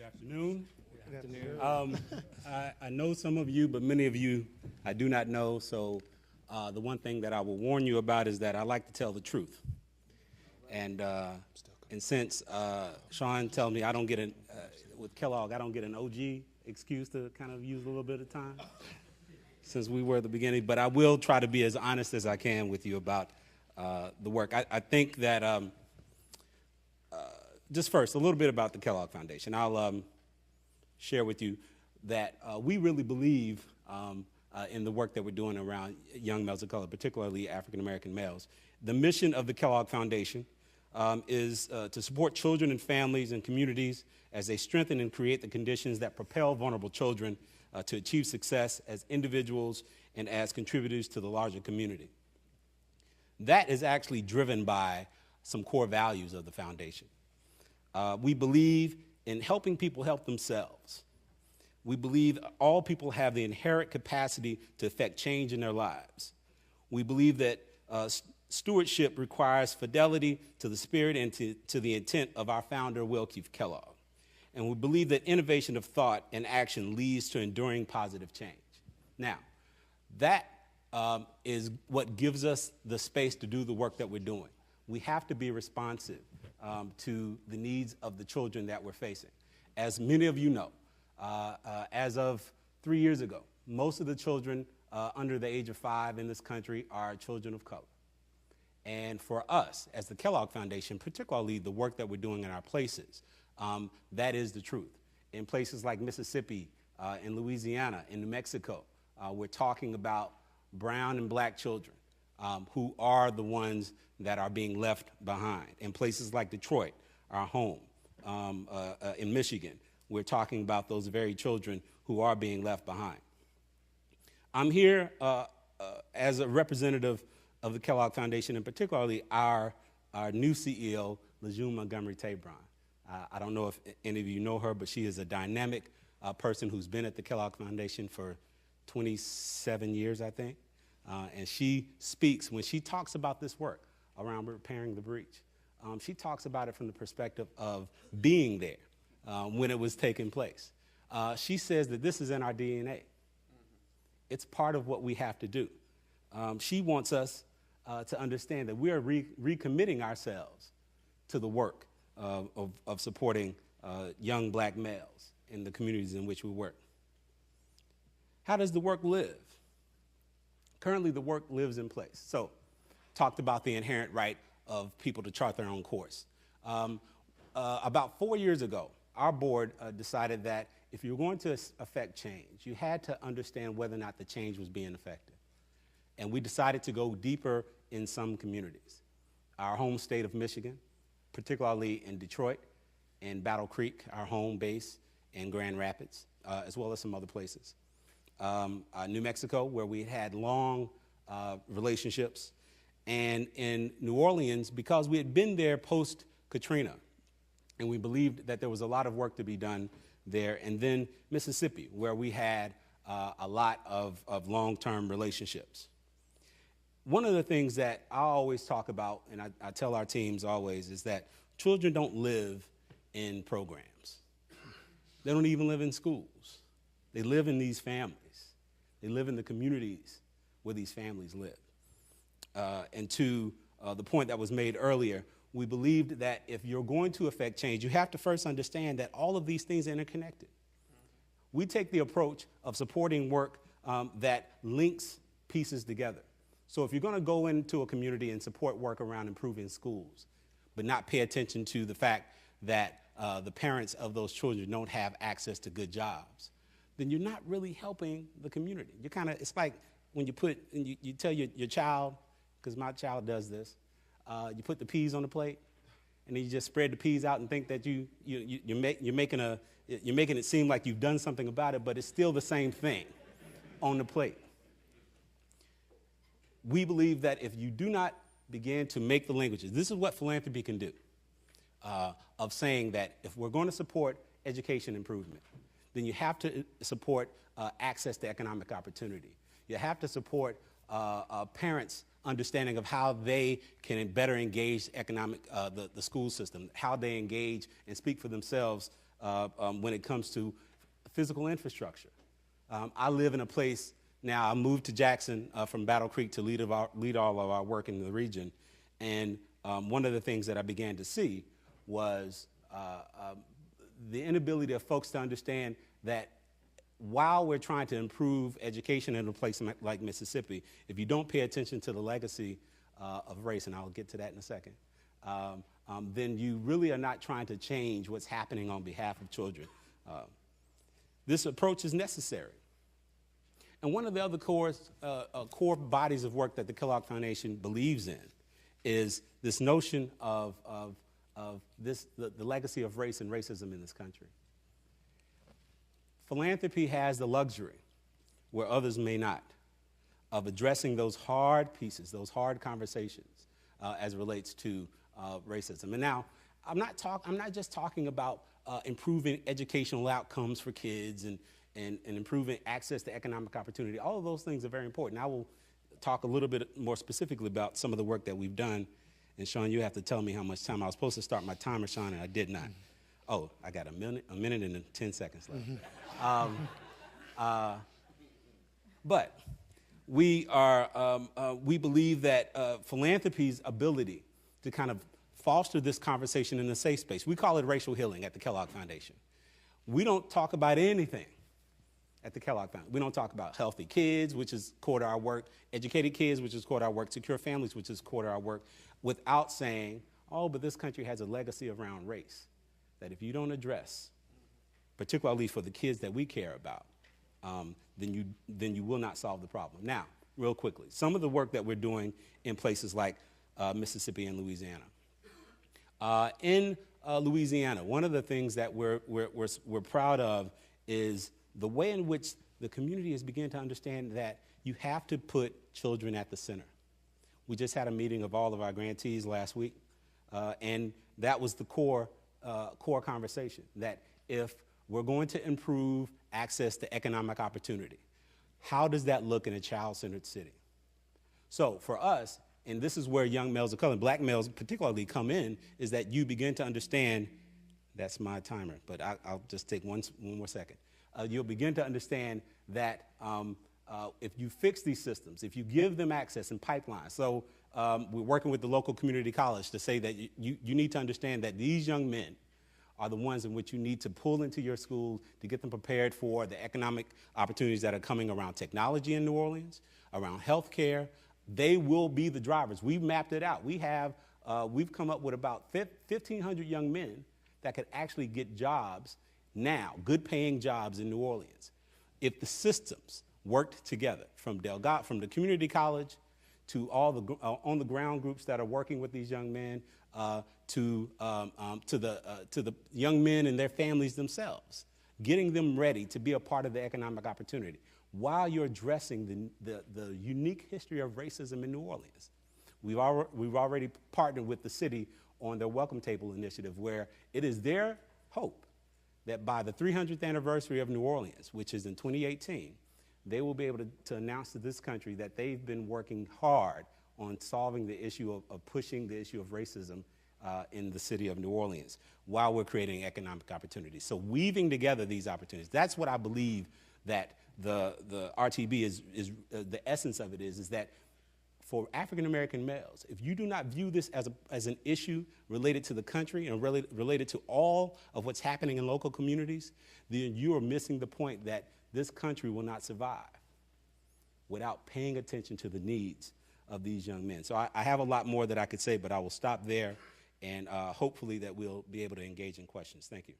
Afternoon. I know some of you, but many of you I do not know. So the one thing that I will warn you about is that I like to tell the truth. And since Sean tells me I don't get with Kellogg, I don't get an OG excuse to kind of use a little bit of time since we were at the beginning. But I will try to be as honest as I can with you about the work. I think that just first, a little bit about the Kellogg Foundation. I'll share with you that we really believe in the work that we're doing around young males of color, particularly African-American males. The mission of the Kellogg Foundation is to support children and families and communities as they strengthen and create the conditions that propel vulnerable children to achieve success as individuals and as contributors to the larger community. That is actually driven by some core values of the foundation. We believe in helping people help themselves. We believe all people have the inherent capacity to affect change in their lives. We believe that stewardship requires fidelity to the spirit and to the intent of our founder, Will Keith Kellogg. And we believe that innovation of thought and action leads to enduring positive change. Now, that is what gives us the space to do the work that we're doing. We have to be responsive to the needs of the children that we're facing. As many of you know, as of 3 years ago, most of the children under the age of 5 in this country are children of color. And for us, as the Kellogg Foundation, particularly the work that we're doing in our places, that is the truth. In places like Mississippi, in Louisiana, in New Mexico, we're talking about brown and black children who are the ones that are being left behind. In places like Detroit, our home, in Michigan, we're talking about those very children who are being left behind. I'm here as a representative of the Kellogg Foundation, and particularly our new CEO, Lejeune Montgomery Tabron. I don't know if any of you know her, but she is a dynamic person who's been at the Kellogg Foundation for 27 years, I think. And she speaks, when she talks about this work around repairing the breach, she talks about it from the perspective of being there when it was taking place. She says that this is in our DNA. It's part of what we have to do. She wants us to understand that we are recommitting ourselves to the work of supporting young black males in the communities in which we work. How does the work live? Currently, the work lives in place. So, talked about the inherent right of people to chart their own course. About 4 years ago, our board decided that if you were going to affect change, you had to understand whether or not the change was being effective. And we decided to go deeper in some communities. Our home state of Michigan, particularly in Detroit and Battle Creek, our home base, and Grand Rapids, as well as some other places. New Mexico, where we had long relationships, and in New Orleans, because we had been there post-Katrina, and we believed that there was a lot of work to be done there, and then Mississippi, where we had a lot of long-term relationships. One of the things that I always talk about, and I tell our teams always, is that children don't live in programs. They don't even live in schools. They live in these families. They live in the communities where these families live. And to the point that was made earlier, we believed that if you're going to affect change, you have to first understand that all of these things are interconnected. We take the approach of supporting work that links pieces together. So if you're going to go into a community and support work around improving schools, but not pay attention to the fact that the parents of those children don't have access to good jobs, then you're not really helping the community. You're kind of, it's like when you tell your child, because my child does this, you put the peas on the plate, and then you just spread the peas out and think that you're making it seem like you've done something about it, but it's still the same thing on the plate. We believe that if you do not begin to make the linkages, this is what philanthropy can do, of saying that if we're going to support education improvement, then you have to support access to economic opportunity. You have to support parents' understanding of how they can better engage the school system, how they engage and speak for themselves when it comes to physical infrastructure. I live in a place now. I moved to Jackson from Battle Creek to lead all of our work in the region, and one of the things that I began to see was the inability of folks to understand that while we're trying to improve education in a place like Mississippi, if you don't pay attention to the legacy of race, and I'll get to that in a second, then you really are not trying to change what's happening on behalf of children. This approach is necessary. And one of the other core bodies of work that the Kellogg Foundation believes in is this notion of the legacy of race and racism in this country. Philanthropy has the luxury, where others may not, of addressing those hard pieces, those hard conversations as it relates to racism. And now, I'm not just talking about improving educational outcomes for kids and improving access to economic opportunity. All of those things are very important. I will talk a little bit more specifically about some of the work that we've done. And Sean, you have to tell me how much time. I was supposed to start my timer, Sean, and I did not. Oh, I got a minute and 10 seconds left. But we believe that philanthropy's ability to kind of foster this conversation in a safe space. We call it racial healing at the Kellogg Foundation. We don't talk about anything at the Kellogg Foundation. We don't talk about healthy kids, which is core to our work, educated kids, which is core to our work, secure families, which is core to our work, without saying, oh, but this country has a legacy around race that if you don't address, particularly for the kids that we care about, then you will not solve the problem. Now, real quickly, some of the work that we're doing in places like Mississippi and Louisiana. In Louisiana, one of the things that we're proud of is the way in which the community has begun to understand that you have to put children at the center. We just had a meeting of all of our grantees last week, and that was the core conversation, that if we're going to improve access to economic opportunity, how does that look in a child-centered city? So for us, and this is where young males of color, black males particularly, come in, is that you begin to understand, that's my timer, but I'll just take one more second. You'll begin to understand that if you fix these systems, if you give them access and pipelines, so we're working with the local community college to say that you need to understand that these young men are the ones in which you need to pull into your school to get them prepared for the economic opportunities that are coming around technology in New Orleans, around healthcare. They will be the drivers. We've mapped it out. We've come up with about 1,500 young men that could actually get jobs now, good paying jobs in New Orleans, if the systems worked together, from the community college to all the on the ground groups that are working with these young men, to the young men and their families themselves, getting them ready to be a part of the economic opportunity while you're addressing the unique history of racism in New Orleans. We've already partnered with the city on their Welcome Table initiative, where it is their hope that by the 300th anniversary of New Orleans, which is in 2018, they will be able to announce to this country that they've been working hard on solving the issue of pushing the issue of racism in the city of New Orleans while we're creating economic opportunities. So weaving together these opportunities, that's what I believe that the RTB is the essence of it is that for African American males, if you do not view this as an issue related to the country and related to all of what's happening in local communities, then you are missing the point that this country will not survive without paying attention to the needs of these young men. So I have a lot more that I could say, but I will stop there, and hopefully that we'll be able to engage in questions. Thank you.